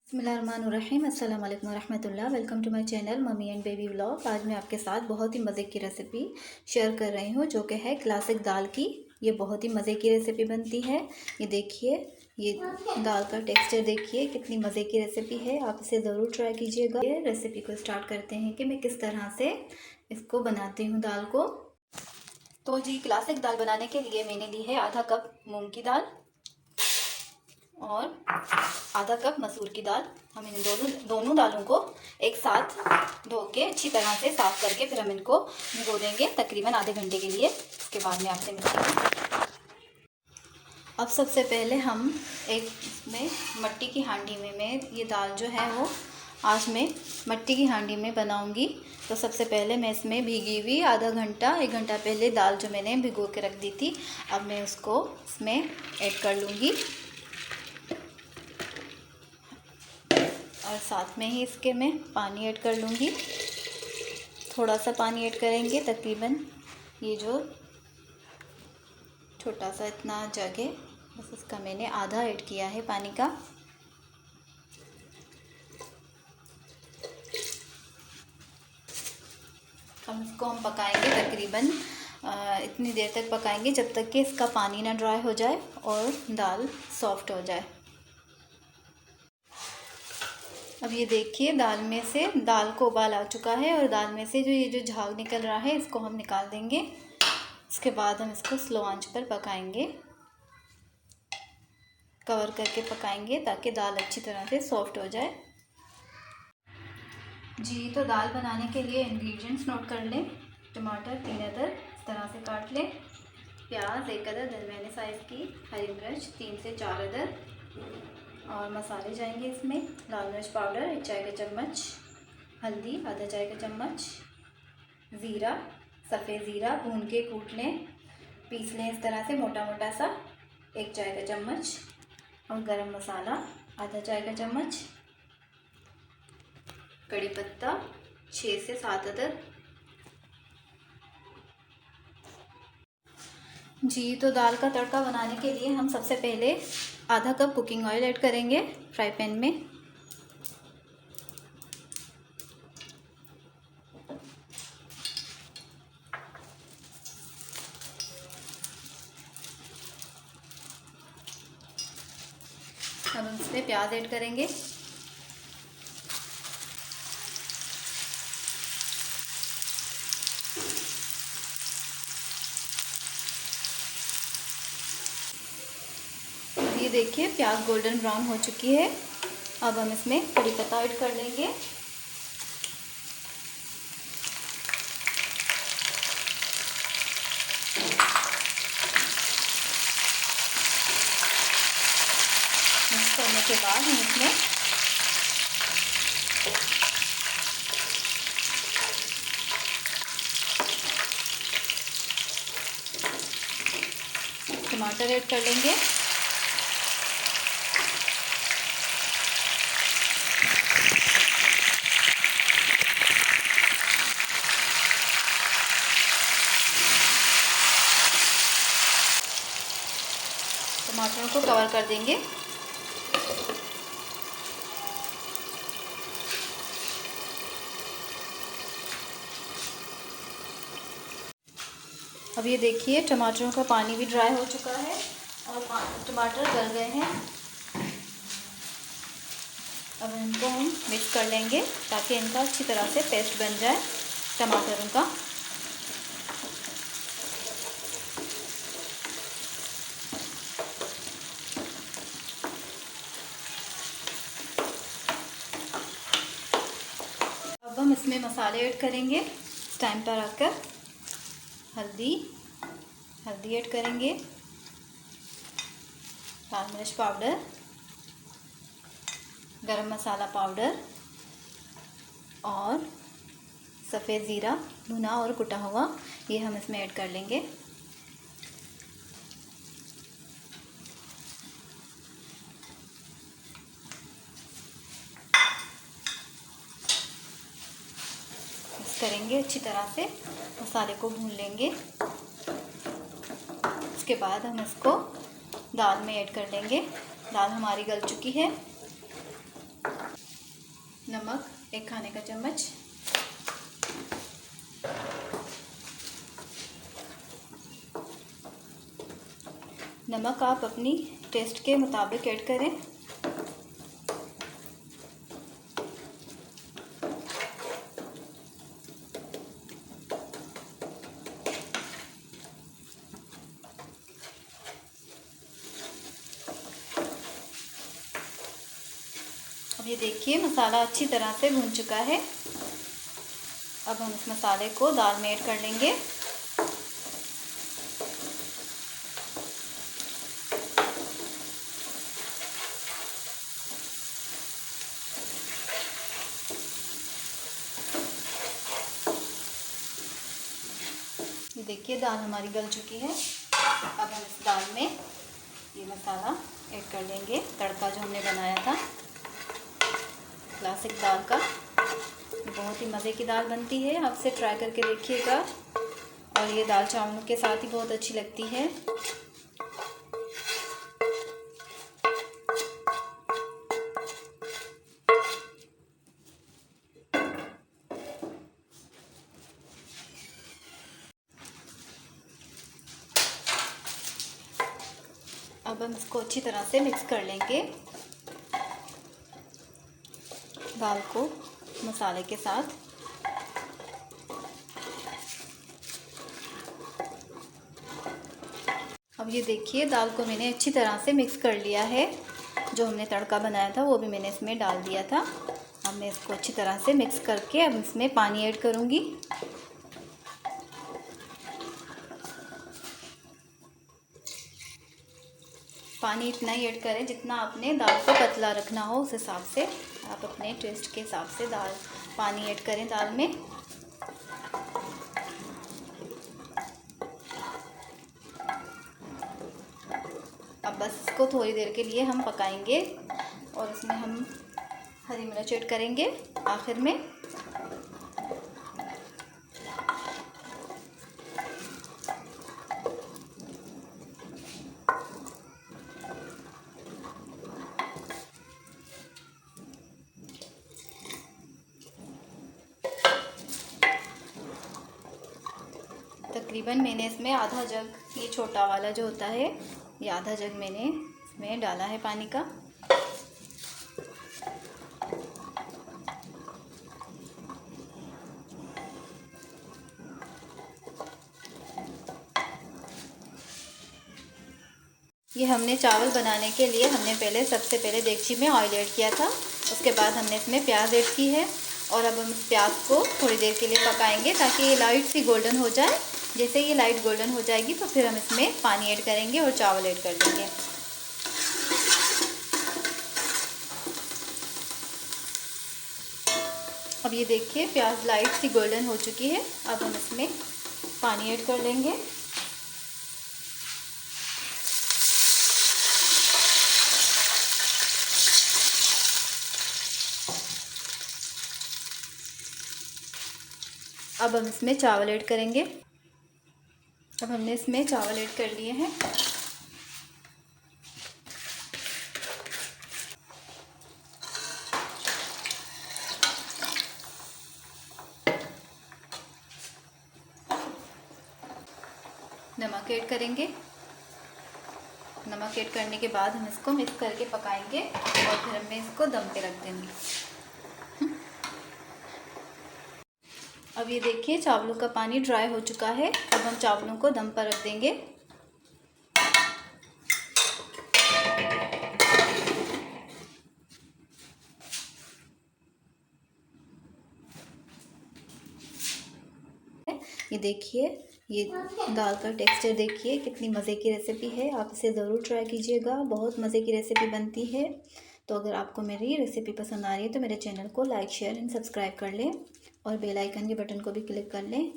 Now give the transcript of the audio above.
बिस्मिल्लाहिर्रहमानिर्रहीम। अस्सलाम वालेकुम रहमतुल्लाह। Welcome to my channel mummy and baby vlog. आज मैं आपके साथ बहुत ही मज़े की रेसिपी शेयर कर रही हूँ जो कि है क्लासिक दाल की। ये बहुत ही मज़े की रेसिपी बनती है। ये देखिए, ये दाल का टेक्सचर देखिए, कितनी मज़े की रेसिपी है। आप इसे ज़रूर ट्राई कीजिएगा। ये रेसिपी को स्टार्ट करते हैं कि मैं किस तरह से इसको बनाती हूँ दाल को। तो जी, क्लासिक दाल बनाने के लिए मैंने ली है आधा कप मूँग की दाल और आधा कप मसूर की दाल। हम इन दोनों दालों को एक साथ धो के अच्छी तरह से साफ़ करके फिर हम इनको भिगो देंगे तकरीबन आधे घंटे के लिए। इसके बाद में आपसे मिलती हूँ। अब सबसे पहले हम एक इसमें मट्टी की हांडी में मैं ये दाल जो है वो आज मैं मट्टी की हांडी में बनाऊंगी। तो सबसे पहले मैं इसमें भीगी हुई आधा घंटा 1 घंटा पहले दाल जो मैंने भिगो के रख दी थी, अब मैं उसको इसमें ऐड कर लूँगी और साथ में ही इसके मैं पानी ऐड कर लूँगी। थोड़ा सा पानी ऐड करेंगे, तकरीबन ये जो छोटा सा इतना जग है बस इसका मैंने आधा ऐड किया है पानी का। अब इसको हम पकाएंगे तकरीबन इतनी देर तक पकाएंगे जब तक कि इसका पानी ना ड्राई हो जाए और दाल सॉफ्ट हो जाए। अब ये देखिए, दाल को उबाल आ चुका है और दाल में से ये जो झाग निकल रहा है इसको हम निकाल देंगे। इसके बाद हम इसको स्लो आंच पर पकाएंगे, कवर करके पकाएंगे ताकि दाल अच्छी तरह से सॉफ्ट हो जाए। जी, तो दाल बनाने के लिए इंग्रेडिएंट्स नोट कर लें। टमाटर 3 अदर इस तरह से काट लें, प्याज 1 अदर दरमियाने साइज़ की, हरी मिर्च 3 से 4 अदर और मसाले जाएंगे इसमें लाल मिर्च पाउडर 1 चाय का चम्मच, हल्दी आधा चाय का चम्मच, ज़ीरा सफ़ेद ज़ीरा भून के कूट लें, पीस लें इस तरह से मोटा मोटा सा 1 चाय का चम्मच और गरम मसाला आधा चाय का चम्मच, कड़ी पत्ता 6 से 7 अदर। जी, तो दाल का तड़का बनाने के लिए हम सबसे पहले आधा कप कुकिंग ऑयल ऐड करेंगे फ्राई पैन में। अब हम इसमें प्याज ऐड करेंगे। ये देखिए, प्याज गोल्डन ब्राउन हो चुकी है। अब हम इसमें कड़ी पत्ता ऐड कर लेंगे। मिक्स करने के बाद हम इसमें टमाटर ऐड कर लेंगे। टमाटरों को कवर कर देंगे। अब ये देखिए, टमाटरों का पानी भी ड्राई हो चुका है और टमाटर गल गए हैं। अब इनको हम मिक्स कर लेंगे ताकि इनका अच्छी तरह से पेस्ट बन जाए टमाटरों का। अब हम इसमें मसाले ऐड करेंगे। इस टाइम पर आकर हल्दी ऐड करेंगे, लाल मिर्च पाउडर, गरम मसाला पाउडर और सफ़ेद ज़ीरा भुना और कुटा हुआ, ये हम इसमें ऐड कर लेंगे। मिक्स करेंगे अच्छी तरह से, मसाले को भून लेंगे। इसके बाद हम इसको दाल में ऐड कर लेंगे। दाल हमारी गल चुकी है। 1 खाने का चम्मच। नमक आप अपनी टेस्ट के मुताबिक ऐड करें। अब ये देखिए मसाला अच्छी तरह से भुन चुका है। अब हम इस मसाले को दाल में ऐड कर लेंगे। ये देखिए दाल हमारी गल चुकी है। अब हम इस दाल में ये मसाला ऐड कर लेंगे, तड़का जो हमने बनाया था क्लासिक दाल का। बहुत ही मज़े की दाल बनती है, आप इसे ट्राई करके देखिएगा। और ये दाल चावलों के साथ ही बहुत अच्छी लगती है। अब हम इसको अच्छी तरह से मिक्स कर लेंगे, दाल को मसाले के साथ। अब ये देखिए दाल को मैंने अच्छी तरह से मिक्स कर लिया है। जो हमने तड़का बनाया था वो भी मैंने इसमें डाल दिया था। अब मैं इसको अच्छी तरह से मिक्स करके अब इसमें पानी ऐड करूँगी। पानी इतना ही ऐड करें जितना आपने दाल को पतला रखना हो, उस हिसाब से आप अपने टेस्ट के हिसाब से पानी ऐड करें दाल में। अब बस इसको थोड़ी देर के लिए हम पकाएंगे और इसमें हम हरी मिर्च ऐड करेंगे आखिर में। तकरीबन मैंने इसमें आधा जग, ये छोटा वाला जो होता है, ये आधा जग मैंने इसमें डाला है पानी का। ये हमने चावल बनाने के लिए हमने सबसे पहले देगची में ऑयल ऐड किया था। उसके बाद हमने इसमें प्याज ऐड की है और अब हम इस प्याज को थोड़ी देर के लिए पकाएंगे ताकि ये लाइट सी गोल्डन हो जाए। जैसे ये लाइट गोल्डन हो जाएगी तो फिर हम इसमें पानी ऐड करेंगे और चावल ऐड कर देंगे। अब ये देखिए प्याज लाइट सी गोल्डन हो चुकी है। अब हम इसमें पानी ऐड कर लेंगे। अब हम इसमें चावल ऐड करेंगे। अब हमने इसमें चावल ऐड कर लिए हैं। नमक ऐड करेंगे। नमक ऐड करने के बाद हम इसको मिक्स करके पकाएंगे और फिर हम इसको दम पे रख देंगे। अब ये देखिए चावलों का पानी ड्राई हो चुका है। अब हम चावलों को दम पर रख देंगे। ये देखिए ये दाल का टेक्सचर देखिए, कितनी मज़े की रेसिपी है। आप इसे ज़रूर ट्राई कीजिएगा, बहुत मज़े की रेसिपी बनती है। तो अगर आपको मेरी रेसिपी पसंद आ रही है तो मेरे चैनल को लाइक शेयर एंड सब्सक्राइब कर लें और बेल आइकन के बटन को भी क्लिक कर लें